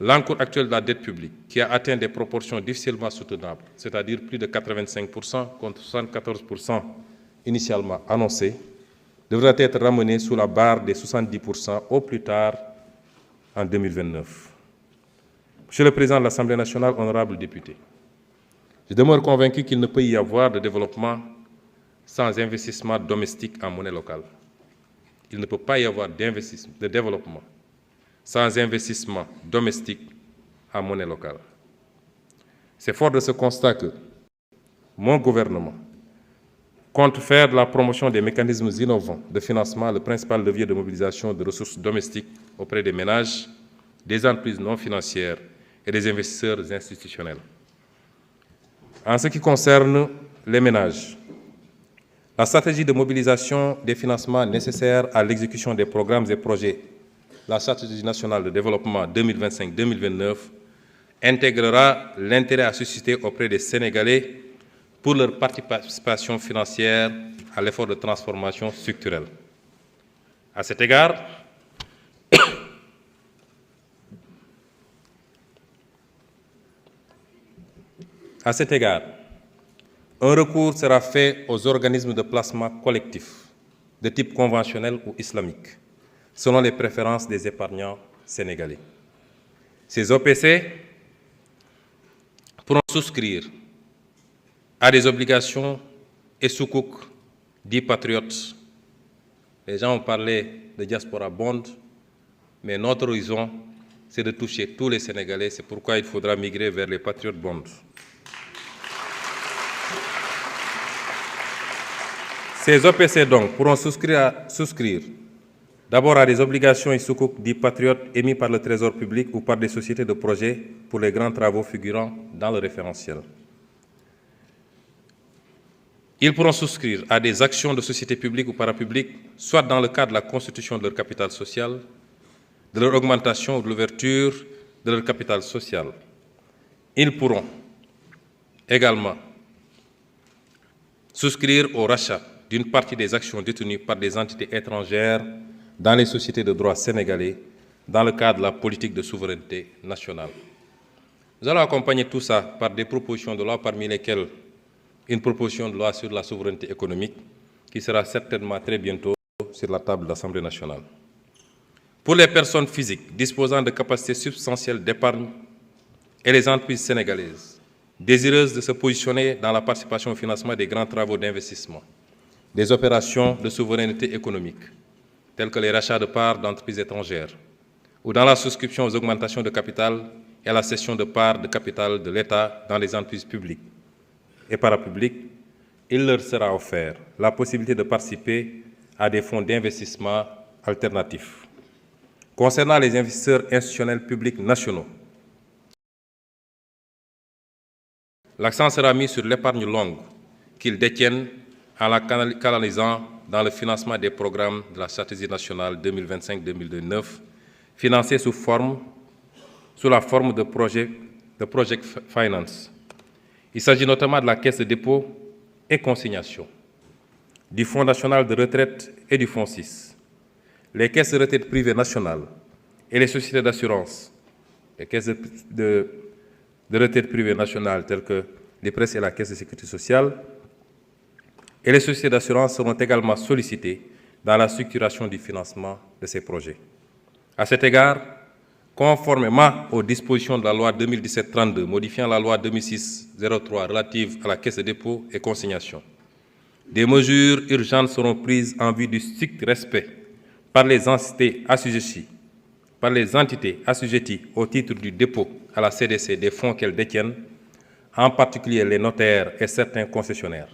l'encours actuel de la dette publique, qui a atteint des proportions difficilement soutenables, c'est-à-dire plus de 85% contre 74% initialement annoncés, devra être ramené sous la barre des 70% au plus tard en 2029. Monsieur le Président de l'Assemblée nationale, honorables députés, je demeure convaincu qu'il ne peut y avoir de développement sans investissement domestique en monnaie locale. Il ne peut pas y avoir de développement sans investissement domestique en monnaie locale. C'est fort de ce constat que mon gouvernement compte faire de la promotion des mécanismes innovants de financement le principal levier de mobilisation de ressources domestiques auprès des ménages, des entreprises non financières et des investisseurs institutionnels. En ce qui concerne les ménages, la stratégie de mobilisation des financements nécessaires à l'exécution des programmes et projets, la stratégie nationale de développement 2025-2029, intégrera l'intérêt à susciter auprès des Sénégalais pour leur participation financière à l'effort de transformation structurelle. À cet égard, un recours sera fait aux organismes de placement collectif de type conventionnel ou islamique, selon les préférences des épargnants sénégalais. Ces OPC pourront souscrire à des obligations et soukouk dits patriotes. Les gens ont parlé de diaspora bond, mais notre horizon, c'est de toucher tous les Sénégalais. C'est pourquoi il faudra migrer vers les patriotes bonds. Ces OPC, donc, pourront souscrire d'abord à des obligations et soukouk dits patriotes émis par le Trésor public ou par des sociétés de projets pour les grands travaux figurant dans le référentiel. Ils pourront souscrire à des actions de sociétés publiques ou parapubliques, soit dans le cadre de la constitution de leur capital social, de leur augmentation ou de l'ouverture de leur capital social. Ils pourront également souscrire au rachat d'une partie des actions détenues par des entités étrangères dans les sociétés de droit sénégalais dans le cadre de la politique de souveraineté nationale. Nous allons accompagner tout ça par des propositions de loi, parmi lesquelles une proposition de loi sur la souveraineté économique qui sera certainement très bientôt sur la table de l'Assemblée nationale. Pour les personnes physiques disposant de capacités substantielles d'épargne et les entreprises sénégalaises désireuses de se positionner dans la participation au financement des grands travaux d'investissement, des opérations de souveraineté économique, telles que les rachats de parts d'entreprises étrangères, ou dans la souscription aux augmentations de capital et à la cession de parts de capital de l'État dans les entreprises publiques et parapubliques, il leur sera offert la possibilité de participer à des fonds d'investissement alternatifs. Concernant les investisseurs institutionnels publics nationaux, l'accent sera mis sur l'épargne longue qu'ils détiennent en la canalisant dans le financement des programmes de la stratégie nationale 2025-2029, financés sous la forme de Project Finance. Il s'agit notamment de la Caisse de dépôt et consignation, du Fonds national de retraite et du Fonds 6, les caisses de retraite privées nationales et les sociétés d'assurance, les caisses de retraite privées nationales telles que l'IPRES et la Caisse de sécurité sociale, et les sociétés d'assurance seront également sollicitées dans la structuration du financement de ces projets. À cet égard, conformément aux dispositions de la loi 2017-32 modifiant la loi 2006-03 relative à la Caisse de dépôt et consignation, des mesures urgentes seront prises en vue du strict respect par les entités assujetties au titre du dépôt à la CDC des fonds qu'elles détiennent, en particulier les notaires et certains concessionnaires.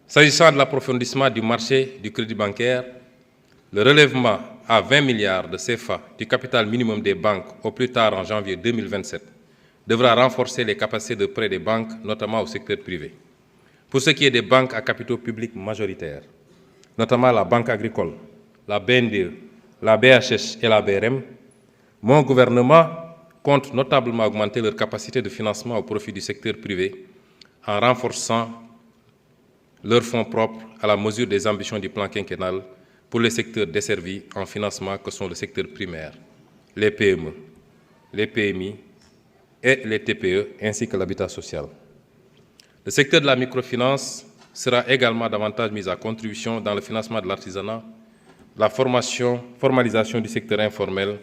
S'agissant de l'approfondissement du marché du crédit bancaire, le relèvement à 20 milliards de CFA du capital minimum des banques au plus tard en janvier 2027 devra renforcer les capacités de prêt des banques, notamment au secteur privé. Pour ce qui est des banques à capitaux publics majoritaires, notamment la Banque agricole, la BNDE, la BHS et la BRM, mon gouvernement compte notablement augmenter leur capacité de financement au profit du secteur privé en renforçant leurs fonds propres à la mesure des ambitions du plan quinquennal pour les secteurs desservis en financement que sont le secteur primaire, les PME, les PMI et les TPE, ainsi que l'habitat social. Le secteur de la microfinance sera également davantage mis à contribution dans le financement de l'artisanat, la formalisation du secteur informel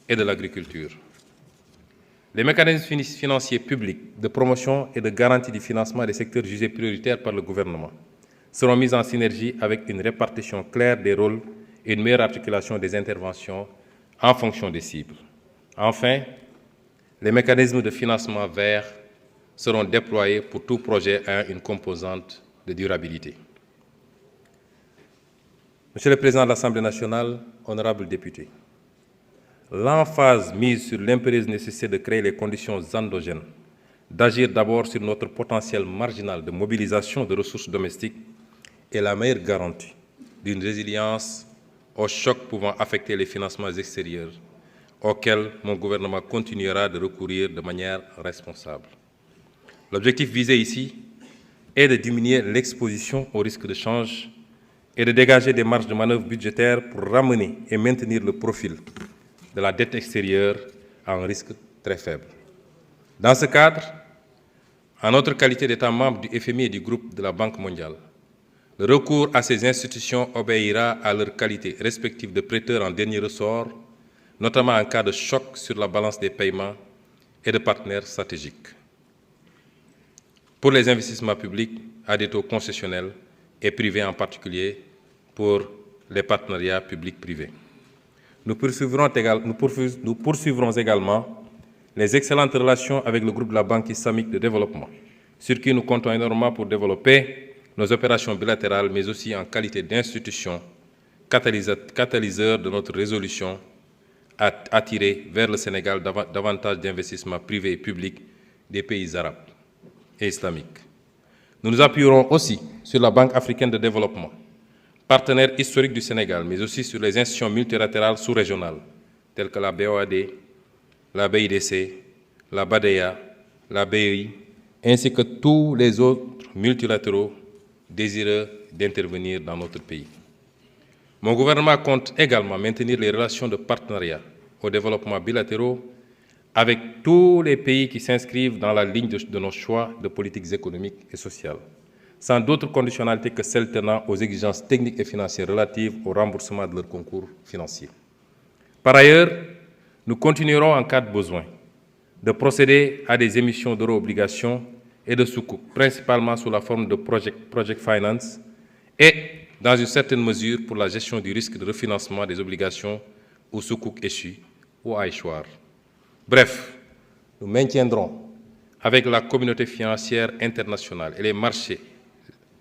et de l'agriculture. Les mécanismes financiers publics de promotion et de garantie du financement des secteurs jugés prioritaires par le gouvernement seront mis en synergie avec une répartition claire des rôles et une meilleure articulation des interventions en fonction des cibles. Enfin, les mécanismes de financement vert seront déployés pour tout projet ayant une composante de durabilité. Monsieur le Président de l'Assemblée nationale, honorables députés, l'emphase mise sur l'impérieuse nécessité de créer les conditions endogènes, d'agir d'abord sur notre potentiel marginal de mobilisation de ressources domestiques est la meilleure garantie d'une résilience aux chocs pouvant affecter les financements extérieurs, auxquels mon gouvernement continuera de recourir de manière responsable. L'objectif visé ici est de diminuer l'exposition au risque de change et de dégager des marges de manœuvre budgétaires pour ramener et maintenir le profil de la dette extérieure à un risque très faible. Dans ce cadre, en notre qualité d'État membre du FMI et du groupe de la Banque mondiale, le recours à ces institutions obéira à leur qualité respective de prêteurs en dernier ressort, notamment en cas de choc sur la balance des paiements et de partenaires stratégiques. Pour les investissements publics à des taux concessionnels et privés en particulier pour les partenariats publics-privés. Nous poursuivrons également les excellentes relations avec le groupe de la Banque islamique de développement, sur qui nous comptons énormément pour développer nos opérations bilatérales, mais aussi en qualité d'institution catalyseur de notre résolution à attirer vers le Sénégal davantage d'investissements privés et publics des pays arabes et islamiques. Nous nous appuierons aussi sur la Banque africaine de développement, partenaire historique du Sénégal, mais aussi sur les institutions multilatérales sous-régionales, telles que la BOAD, la BIDC, la BADEA, la BEI, ainsi que tous les autres multilatéraux désireux d'intervenir dans notre pays. Mon gouvernement compte également maintenir les relations de partenariat au développement bilatéraux avec tous les pays qui s'inscrivent dans la ligne de nos choix de politiques économiques et sociales, sans d'autres conditionnalités que celles tenant aux exigences techniques et financières relatives au remboursement de leurs concours financiers. Par ailleurs, nous continuerons en cas de besoin de procéder à des émissions d'euro-obligations et de sukuk, principalement sous la forme de project finance et, dans une certaine mesure, pour la gestion du risque de refinancement des obligations ou sukuk échus ou à échoir. Bref, nous maintiendrons avec la communauté financière internationale et les marchés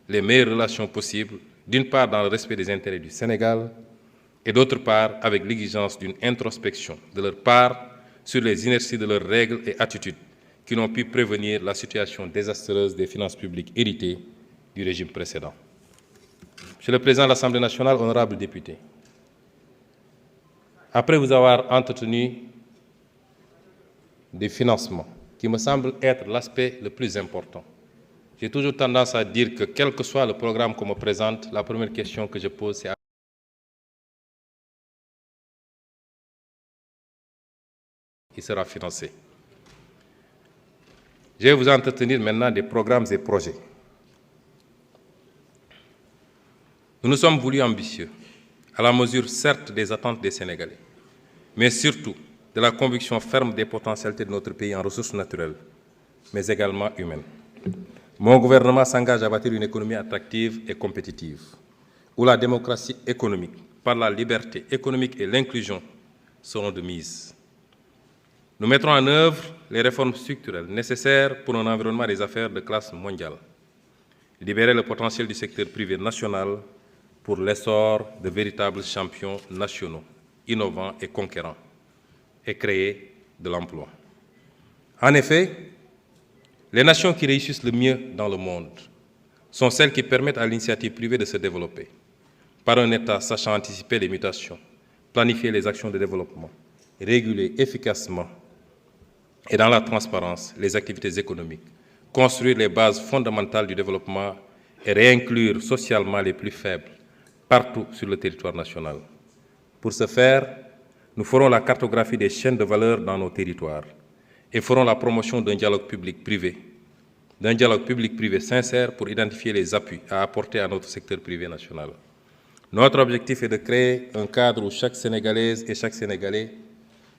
les meilleures relations possibles, d'une part dans le respect des intérêts du Sénégal et d'autre part avec l'exigence d'une introspection de leur part sur les inerties de leurs règles et attitudes qui n'ont pu prévenir la situation désastreuse des finances publiques héritées du régime précédent. Monsieur le Président de l'Assemblée nationale, honorables députés, après vous avoir entretenu des financements, qui me semble être l'aspect le plus important, j'ai toujours tendance à dire que quel que soit le programme qu'on me présente, la première question que je pose, c'est qui sera financé. Je vais vous entretenir maintenant des programmes et projets. Nous nous sommes voulus ambitieux, à la mesure certes des attentes des Sénégalais, mais surtout de la conviction ferme des potentialités de notre pays en ressources naturelles, mais également humaines. Mon gouvernement s'engage à bâtir une économie attractive et compétitive, où la démocratie économique, par la liberté économique et l'inclusion, seront de mise. Nous mettrons en œuvre les réformes structurelles nécessaires pour un environnement des affaires de classe mondiale, libérer le potentiel du secteur privé national pour l'essor de véritables champions nationaux, innovants et conquérants, et créer de l'emploi. En effet, les nations qui réussissent le mieux dans le monde sont celles qui permettent à l'initiative privée de se développer, par un État sachant anticiper les mutations, planifier les actions de développement, réguler efficacement et dans la transparence les activités économiques, construire les bases fondamentales du développement et réinclure socialement les plus faibles partout sur le territoire national. Pour ce faire, nous ferons la cartographie des chaînes de valeur dans nos territoires et ferons la promotion d'un dialogue public-privé sincère pour identifier les appuis à apporter à notre secteur privé national. Notre objectif est de créer un cadre où chaque Sénégalaise et chaque Sénégalais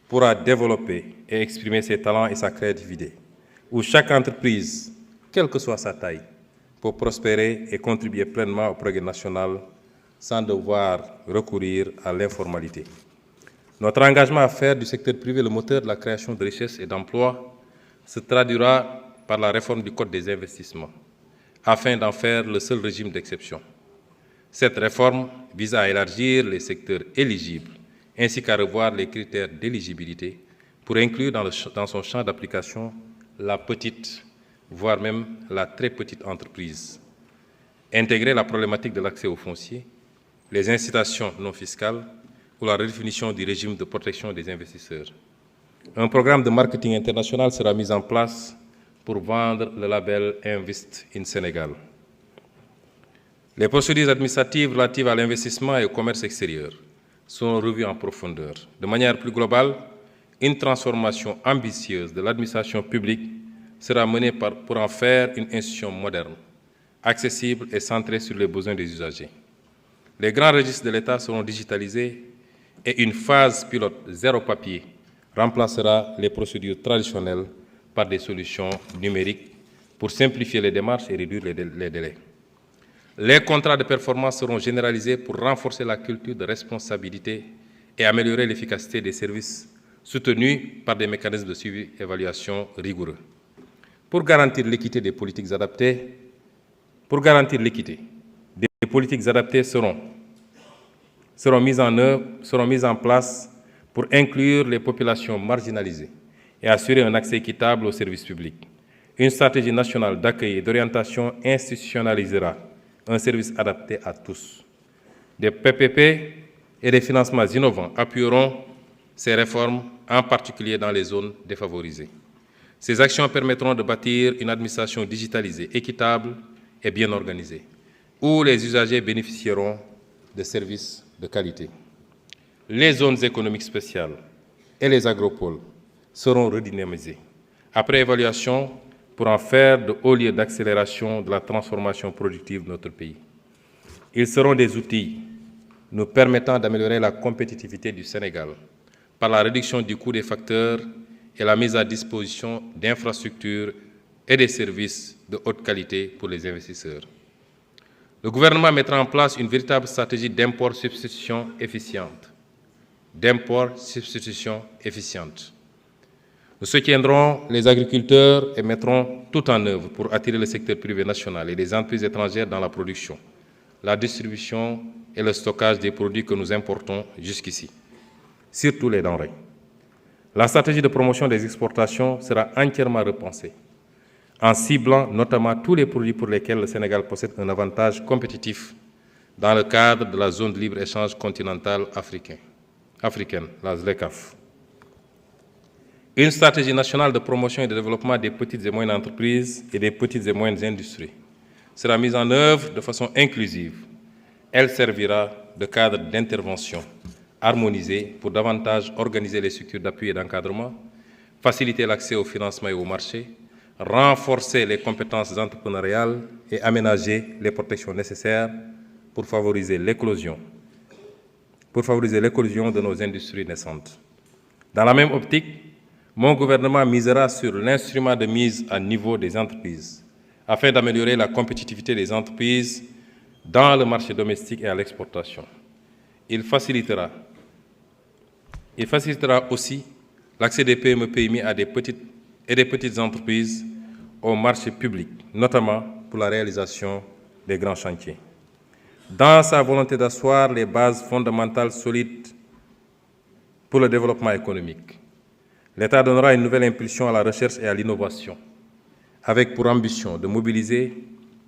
pourra développer et exprimer ses talents et sa créativité, où chaque entreprise, quelle que soit sa taille, peut prospérer et contribuer pleinement au progrès national sans devoir recourir à l'informalité. Notre engagement à faire du secteur privé le moteur de la création de richesses et d'emplois se traduira par la réforme du Code des investissements, afin d'en faire le seul régime d'exception. Cette réforme vise à élargir les secteurs éligibles, ainsi qu'à revoir les critères d'éligibilité pour inclure dans son champ d'application la petite, voire même la très petite entreprise. Intégrer la problématique de l'accès au foncier, les incitations non fiscales ou la redéfinition du régime de protection des investisseurs. Un programme de marketing international sera mis en place pour vendre le label Invest in Sénégal. Les procédures administratives relatives à l'investissement et au commerce extérieur sont revues en profondeur. De manière plus globale, une transformation ambitieuse de l'administration publique sera menée pour en faire une institution moderne, accessible et centrée sur les besoins des usagers. Les grands registres de l'État seront digitalisés et une phase pilote zéro papier remplacera les procédures traditionnelles par des solutions numériques pour simplifier les démarches et réduire les délais. Les contrats de performance seront généralisés pour renforcer la culture de responsabilité et améliorer l'efficacité des services soutenus par des mécanismes de suivi et d'évaluation rigoureux. Pour garantir l'équité des politiques adaptées, des politiques adaptées seront mises en place pour inclure les populations marginalisées et assurer un accès équitable aux services publics. Une stratégie nationale d'accueil et d'orientation institutionnalisera un service adapté à tous. Des PPP et des financements innovants appuieront ces réformes, en particulier dans les zones défavorisées. Ces actions permettront de bâtir une administration digitalisée, équitable et bien organisée, où les usagers bénéficieront de services de qualité. Les zones économiques spéciales et les agropoles seront redynamisés, après évaluation, pour en faire de hauts lieux d'accélération de la transformation productive de notre pays. Ils seront des outils nous permettant d'améliorer la compétitivité du Sénégal par la réduction du coût des facteurs et la mise à disposition d'infrastructures et des services de haute qualité pour les investisseurs. Le gouvernement mettra en place une véritable stratégie d'import-substitution efficiente. Nous soutiendrons les agriculteurs et mettrons tout en œuvre pour attirer le secteur privé national et les entreprises étrangères dans la production, la distribution et le stockage des produits que nous importons jusqu'ici, surtout les denrées. La stratégie de promotion des exportations sera entièrement repensée, en ciblant notamment tous les produits pour lesquels le Sénégal possède un avantage compétitif dans le cadre de la zone de libre-échange continentale africaine, la ZLECAf. Une stratégie nationale de promotion et de développement des petites et moyennes entreprises et des petites et moyennes industries sera mise en œuvre de façon inclusive. Elle servira de cadre d'intervention harmonisé pour davantage organiser les structures d'appui et d'encadrement, faciliter l'accès au financement et au marché, renforcer les compétences entrepreneuriales et aménager les protections nécessaires pour favoriser l'éclosion de nos industries naissantes. Dans la même optique, mon gouvernement misera sur l'instrument de mise à niveau des entreprises afin d'améliorer la compétitivité des entreprises dans le marché domestique et à l'exportation. Il facilitera aussi l'accès des PME-PMI à des petites entreprises au marché public, notamment pour la réalisation des grands chantiers. Dans sa volonté d'asseoir les bases fondamentales solides pour le développement économique, l'État donnera une nouvelle impulsion à la recherche et à l'innovation, avec pour ambition de mobiliser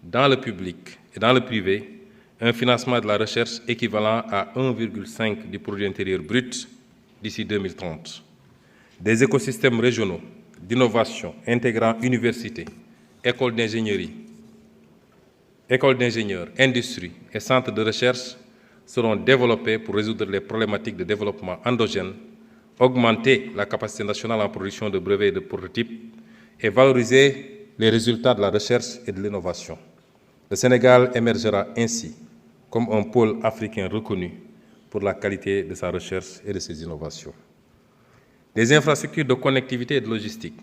dans le public et dans le privé un financement de la recherche équivalent à 1,5 du produit intérieur brut d'ici 2030. Des écosystèmes régionaux d'innovation intégrant universités, écoles d'ingénieurs, industries et centres de recherche seront développés pour résoudre les problématiques de développement endogène augmenter la capacité nationale en production de brevets et de prototypes et valoriser les résultats de la recherche et de l'innovation. Le Sénégal émergera ainsi comme un pôle africain reconnu pour la qualité de sa recherche et de ses innovations. Des infrastructures de connectivité et de logistique.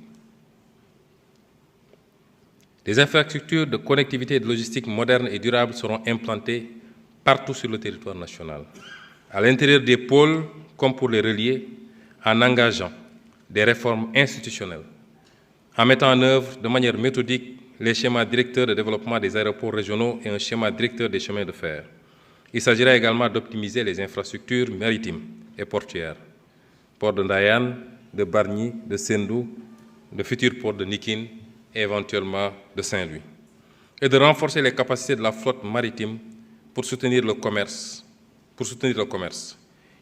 Des infrastructures de connectivité et de logistique modernes et durables seront implantées partout sur le territoire national, à l'intérieur des pôles comme pour les relier, en engageant des réformes institutionnelles, en mettant en œuvre de manière méthodique les schémas directeurs de développement des aéroports régionaux et un schéma directeur des chemins de fer. Il s'agira également d'optimiser les infrastructures maritimes et portuaires, port de Ndayane, de Bargny, de Sendou, le futur port de Nikin et éventuellement de Saint-Louis, et de renforcer les capacités de la flotte maritime pour soutenir le commerce.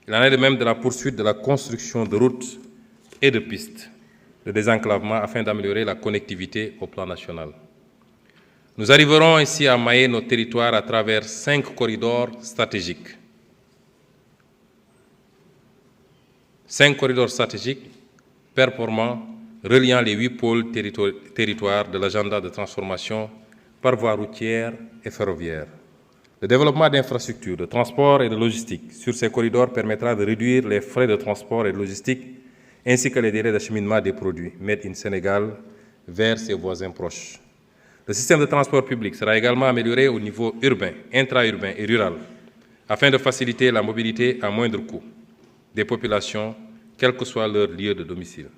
Il en est de même de la poursuite de la construction de routes et de pistes de désenclavement afin d'améliorer la connectivité au plan national. Nous arriverons ici à mailler nos territoires à travers 5 corridors stratégiques. 5 corridors stratégiques performants reliant les 8 pôles territoires de l'agenda de transformation par voie routière et ferroviaire. Le développement d'infrastructures de transport et de logistique sur ces corridors permettra de réduire les frais de transport et de logistique ainsi que les délais d'acheminement des produits Made in Sénégal vers ses voisins proches. Le système de transport public sera également amélioré au niveau urbain, intra-urbain et rural afin de faciliter la mobilité à moindre coût des populations, quel que soit leur lieu de domicile.